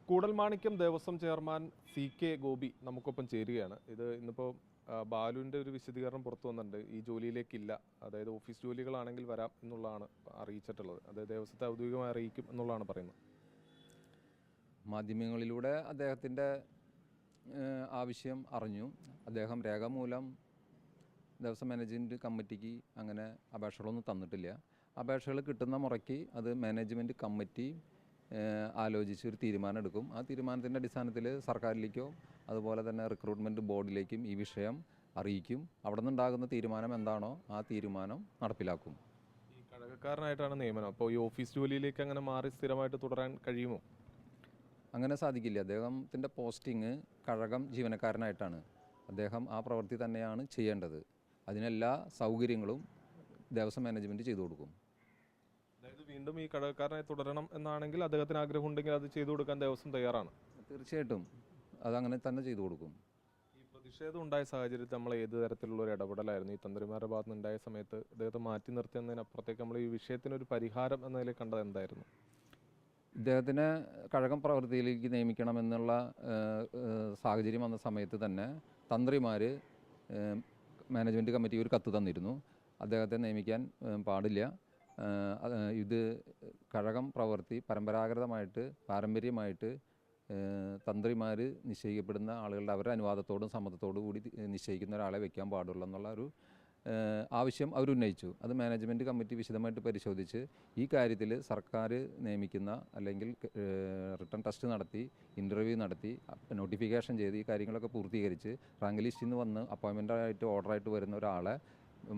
Koodalmanikyam Devaswom chairman CK Gopi നമുക്കൊപ്പം ചേരുകയാണ്. ഇത് ഇന്നിപ്പോൾ ബാലുവിൻ്റെ ഒരു വിശദീകരണം പുറത്തു വന്നിട്ടുണ്ട്. ഈ ജോലിയിലേക്കില്ല, അതായത് ഓഫീസ് ജോലികളാണെങ്കിൽ വരാം എന്നുള്ളതാണ് അറിയിച്ചിട്ടുള്ളത്. അത് ദേവസ്വത്തെ ഔദ്യോഗികമായി അറിയിക്കും എന്നുള്ളതാണ് പറയുന്നത്. മാധ്യമങ്ങളിലൂടെ അദ്ദേഹത്തിൻ്റെ ആവശ്യം അറിഞ്ഞു. അദ്ദേഹം രേഖാമൂലം ദേവസ്വം മാനേജ്മെൻറ്റ് കമ്മിറ്റിക്ക് അങ്ങനെ അപേക്ഷകളൊന്നും തന്നിട്ടില്ല. അപേക്ഷകൾ കിട്ടുന്ന മുറയ്ക്ക് അത് മാനേജ്മെൻറ്റ് കമ്മിറ്റി ആലോചിച്ച് ഒരു തീരുമാനം എടുക്കും. ആ തീരുമാനത്തിൻ്റെ അടിസ്ഥാനത്തിൽ സർക്കാരിലേക്കോ അതുപോലെ തന്നെ റിക്രൂട്ട്മെൻറ്റ് ബോർഡിലേക്കും ഈ വിഷയം അറിയിക്കും. അവിടെ നിന്നുണ്ടാകുന്ന തീരുമാനം എന്താണോ ആ തീരുമാനം നടപ്പിലാക്കും. ഈ കഴകക്കാരനായിട്ടാണ് നിയമനം, അപ്പോൾ ഈ ഓഫീസ് ജോലിയിലേക്ക് അങ്ങനെ മാറി സ്ഥിരമായിട്ട് തുടരാൻ കഴിയുമോ? അങ്ങനെ സാധിക്കില്ല. അദ്ദേഹത്തിൻ്റെ പോസ്റ്റിങ് കഴകം ജീവനക്കാരനായിട്ടാണ്. അദ്ദേഹം ആ പ്രവൃത്തി തന്നെയാണ് ചെയ്യേണ്ടത്. അതിനെല്ലാ സൗകര്യങ്ങളും ദേവസ്വം മാനേജ്മെൻറ്റ് ചെയ്തു കൊടുക്കും. അതായത് വീണ്ടും ഈ കഴകക്കാരനായി തുടരണം എന്നാണെങ്കിൽ അദ്ദേഹത്തിന് ആഗ്രഹമുണ്ടെങ്കിൽ അത് ചെയ്തു കൊടുക്കാൻ ദേവസ്വം തയ്യാറാണ്. തീർച്ചയായിട്ടും അതങ്ങനെ തന്നെ ചെയ്തു കൊടുക്കും. ഈ പ്രതിഷേധം ഉണ്ടായ സാഹചര്യത്തിൽ നമ്മൾ ഏത് തരത്തിലുള്ള ഒരു ഇടപെടലായിരുന്നു ഈ തന്ത്രിമാരുടെ ഭാഗത്ത് നിന്നുണ്ടായ സമയത്ത് അദ്ദേഹത്തെ മാറ്റി നിർത്തിയെന്നതിനപ്പുറത്തേക്ക് നമ്മൾ ഈ വിഷയത്തിനൊരു പരിഹാരം എന്ന നിലയിൽ കണ്ടത് എന്തായിരുന്നു? ഇദ്ദേഹത്തിനെ കഴകം പ്രവൃത്തിയിലേക്ക് നിയമിക്കണമെന്നുള്ള സാഹചര്യം വന്ന സമയത്ത് തന്നെ തന്ത്രിമാർ മാനേജ്മെൻറ്റ് കമ്മിറ്റി ഒരു കത്ത് തന്നിരുന്നു. അദ്ദേഹത്തെ നിയമിക്കാൻ പാടില്ല, ഇത് കഴകം പ്രവൃത്തി പരമ്പരാഗതമായിട്ട് പാരമ്പര്യമായിട്ട് തന്ത്രിമാർ നിശ്ചയിക്കപ്പെടുന്ന ആളുകളുടെ അവരുടെ അനുവാദത്തോടും സമ്മതത്തോടു കൂടി നിശ്ചയിക്കുന്ന ഒരാളെ വയ്ക്കാൻ പാടുള്ളൂ എന്നുള്ള ഒരു ആവശ്യം അവരുന്നയിച്ചു. അത് മാനേജ്മെൻറ്റ് കമ്മിറ്റി വിശദമായിട്ട് പരിശോധിച്ച് ഈ കാര്യത്തിൽ സർക്കാർ നിയമിക്കുന്ന അല്ലെങ്കിൽ റിട്ടേൺ ടെസ്റ്റ് നടത്തി ഇൻ്റർവ്യൂ നടത്തി നോട്ടിഫിക്കേഷൻ ചെയ്ത് ഈ കാര്യങ്ങളൊക്കെ പൂർത്തീകരിച്ച് റാങ്ക് ലിസ്റ്റിൽ നിന്ന് വന്ന് അപ്പോയിൻമെൻ്റായിട്ട് ഓർഡറായിട്ട് വരുന്ന ഒരാളെ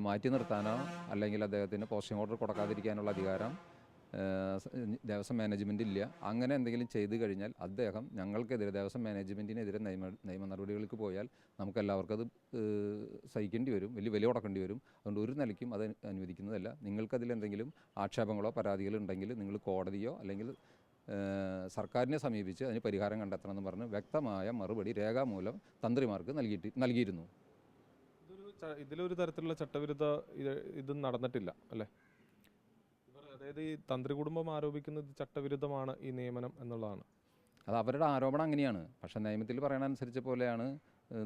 മാറ്റി നിർത്താനോ അല്ലെങ്കിൽ അദ്ദേഹത്തിന് പോസ്റ്റിംഗ് ഓർഡർ കൊടുക്കാതിരിക്കാനുള്ള അധികാരം ദേവസ്വം മാനേജ്മെൻറ്റ് ഇല്ല. അങ്ങനെ എന്തെങ്കിലും ചെയ്തു കഴിഞ്ഞാൽ അദ്ദേഹം ഞങ്ങൾക്കെതിരെ ദേവസ്വം മാനേജ്മെൻറ്റിനെതിരെ നിയമ നടപടികൾക്ക് പോയാൽ നമുക്കെല്ലാവർക്കും അത് സഹിക്കേണ്ടി വരും, വലിയ വില കൊടുക്കേണ്ടി വരും. അതുകൊണ്ട് ഒരു നിലയ്ക്കും അത് അനുവദിക്കുന്നതല്ല. നിങ്ങൾക്കതിലെന്തെങ്കിലും ആക്ഷേപങ്ങളോ പരാതികളോ ഉണ്ടെങ്കിൽ നിങ്ങൾ കോടതിയോ അല്ലെങ്കിൽ സർക്കാരിനെ സമീപിച്ച് അതിന് പരിഹാരം കണ്ടെത്തണമെന്ന് പറഞ്ഞ് വ്യക്തമായ മറുപടി രേഖാമൂലം തന്ത്രിമാർക്ക് നൽകിയിരുന്നു. ഇതിലൊരു തരത്തിലുള്ള ചട്ടവിരുദ്ധ ഇത് നടന്നിട്ടില്ല അല്ലേ? അതായത് ഈ തന്ത്രി കുടുംബം ആരോപിക്കുന്നത് ചട്ടവിരുദ്ധമാണ് ഈ നിയമനം എന്നുള്ളതാണ്. അത് അവരുടെ ആരോപണം അങ്ങനെയാണ്. പക്ഷേ നിയമത്തിൽ പറയണനുസരിച്ച് പോലെയാണ്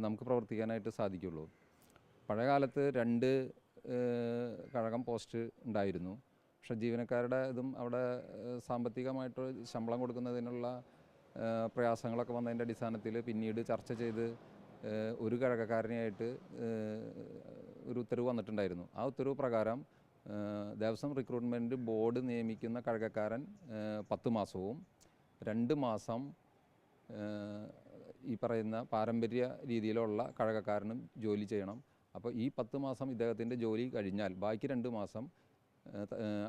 നമുക്ക് പ്രവർത്തിക്കാനായിട്ട് സാധിക്കുള്ളൂ. പഴയകാലത്ത് 2 കഴകം പോസ്റ്റ് ഉണ്ടായിരുന്നു. പക്ഷേ ജീവനക്കാരുടെ ഇതും അവിടെ സാമ്പത്തികമായിട്ട് ശമ്പളം കൊടുക്കുന്നതിനുള്ള പ്രയാസങ്ങളൊക്കെ വന്നതിൻ്റെ അടിസ്ഥാനത്തിൽ പിന്നീട് ചർച്ച ചെയ്ത് ഒരു കഴകക്കാരനെയായിട്ട് ഒരു ഉത്തരവ് വന്നിട്ടുണ്ടായിരുന്നു. ആ ഉത്തരവ് പ്രകാരം ദേവസ്വം റിക്രൂട്ട്മെൻറ്റ് ബോർഡ് നിയമിക്കുന്ന കഴകക്കാരൻ 10 മാസവും 2 മാസം ഈ പറയുന്ന പാരമ്പര്യ രീതിയിലുള്ള കഴകക്കാരനും ജോലി ചെയ്യണം. അപ്പോൾ ഈ 10 മാസം ഇദ്ദേഹത്തിൻ്റെ ജോലി കഴിഞ്ഞാൽ ബാക്കി 2 മാസം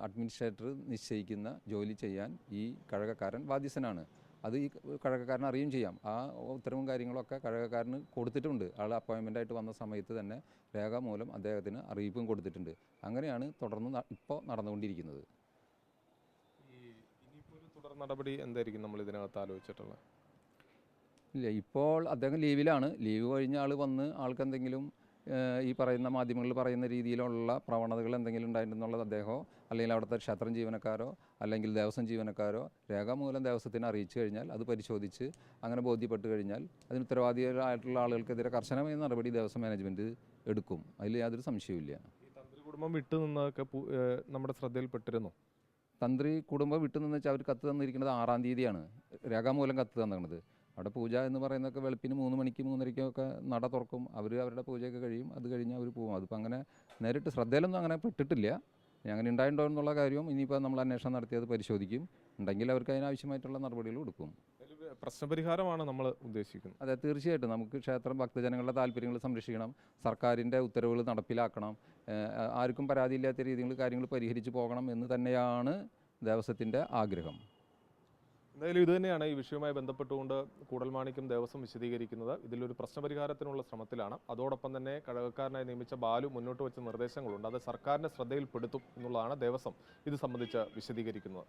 അഡ്മിനിസ്ട്രേറ്റർ നിശ്ചയിക്കുന്ന ജോലി ചെയ്യാൻ ഈ കഴകക്കാരൻ ബാധ്യസ്ഥനാണ്. അത് ഈ കഴകക്കാരൻ അറിയുകയും ചെയ്യാം. ആ ഉത്തരവും കാര്യങ്ങളൊക്കെ കഴകക്കാരന് കൊടുത്തിട്ടുണ്ട്. ആൾ അപ്പോയിൻമെൻ്റായിട്ട് വന്ന സമയത്ത് തന്നെ രേഖാമൂലം അദ്ദേഹത്തിന് അറിയിപ്പും കൊടുത്തിട്ടുണ്ട്. അങ്ങനെയാണ് തുടർന്ന് ഇപ്പോൾ നടന്നുകൊണ്ടിരിക്കുന്നത്. ഇനിയിപ്പോൾ ഒരു തുടർ നടപടി എന്തായിരിക്കും നമ്മൾ ഇതിനകത്ത് ആലോചിച്ചിട്ടുള്ളത്? ഇല്ല, ഇപ്പോൾ അദ്ദേഹം ലീവിലാണ്. ലീവ് കഴിഞ്ഞ ആൾ വന്ന് ആൾക്കെന്തെങ്കിലും ഈ പറയുന്ന മാധ്യമങ്ങളിൽ പറയുന്ന രീതിയിലുള്ള പ്രവണതകൾ എന്തെങ്കിലും ഉണ്ടായിട്ടുണ്ടെന്നുള്ളത് അദ്ദേഹമോ അല്ലെങ്കിൽ അവിടുത്തെ ക്ഷേത്രം ജീവനക്കാരോ അല്ലെങ്കിൽ ദേവസ്വം ജീവനക്കാരോ രേഖാമൂലം ദേവസ്വത്തിനെ അറിയിച്ചു കഴിഞ്ഞാൽ അത് പരിശോധിച്ച് അങ്ങനെ ബോധ്യപ്പെട്ട് കഴിഞ്ഞാൽ അതിന് ഉത്തരവാദികളായിട്ടുള്ള ആളുകൾക്കെതിരെ കർശനമായ നടപടി ദേവസ്വം മാനേജ്മെൻറ്റ് എടുക്കും. അതിൽ യാതൊരു സംശയവുമില്ല. ഈ തന്ത്രി കുടുംബം വിട്ടു നിന്നതൊക്കെ നമ്മുടെ ശ്രദ്ധയിൽപ്പെട്ടിരുന്നു. തന്ത്രി കുടുംബം വിട്ടുനിന്ന് വെച്ചാൽ അവർ കത്ത് തന്നിരിക്കുന്നത് 6-ാം തീയതിയാണ് രേഖാമൂലം കത്ത് തന്നത്. അവിടെ പൂജ എന്ന് പറയുന്നതൊക്കെ വെളുപ്പിന് 3 മണിക്ക് 3:30 നട തുറക്കും. അവർ അവരുടെ പൂജയൊക്കെ കഴിയും. അത് കഴിഞ്ഞാൽ അവർ പോകും. അതിപ്പോൾ അങ്ങനെ നേരിട്ട് ശ്രദ്ധയിലൊന്നും അങ്ങനെ പെട്ടിട്ടില്ല. അങ്ങനെ ഉണ്ടായിട്ടുണ്ടോ എന്നുള്ള കാര്യവും ഇനിയിപ്പോൾ നമ്മൾ അന്വേഷണം നടത്തിയത് പരിശോധിക്കും. ഉണ്ടെങ്കിൽ അവർക്ക് അതിനാവശ്യമായിട്ടുള്ള നടപടികൾ കൊടുക്കും. പ്രശ്നപരിഹാരമാണ് നമ്മൾ ഉദ്ദേശിക്കുന്നത്. അതെ, തീർച്ചയായിട്ടും നമുക്ക് ക്ഷേത്രം ഭക്തജനങ്ങളുടെ താല്പര്യങ്ങൾ സംരക്ഷിക്കണം, സർക്കാരിൻ്റെ ഉത്തരവുകൾ നടപ്പിലാക്കണം, ആർക്കും പരാതിയില്ലാത്ത രീതിയിൽ കാര്യങ്ങൾ പരിഹരിച്ച് പോകണം എന്ന് തന്നെയാണ് ദേവസ്വത്തിൻ്റെ ആഗ്രഹം. എന്തായാലും ഇതുതന്നെയാണ് ഈ വിഷയവുമായി ബന്ധപ്പെട്ടുകൊണ്ട് കൂടൽമാണിക്യം ദേവസ്വം വിശദീകരിക്കുന്നത്. ഇതിലൊരു പ്രശ്നപരിഹാരത്തിനുള്ള ശ്രമത്തിലാണ്. അതോടൊപ്പം തന്നെ കഴകക്കാരനായി നിയമിച്ച ബാലു മുന്നോട്ട് വെച്ച നിർദ്ദേശങ്ങളുണ്ട്, അത് സർക്കാരിൻ്റെ ശ്രദ്ധയിൽപ്പെടുത്തും എന്നുള്ളതാണ് ദേവസ്വം ഇത് സംബന്ധിച്ച് വിശദീകരിക്കുന്നത്.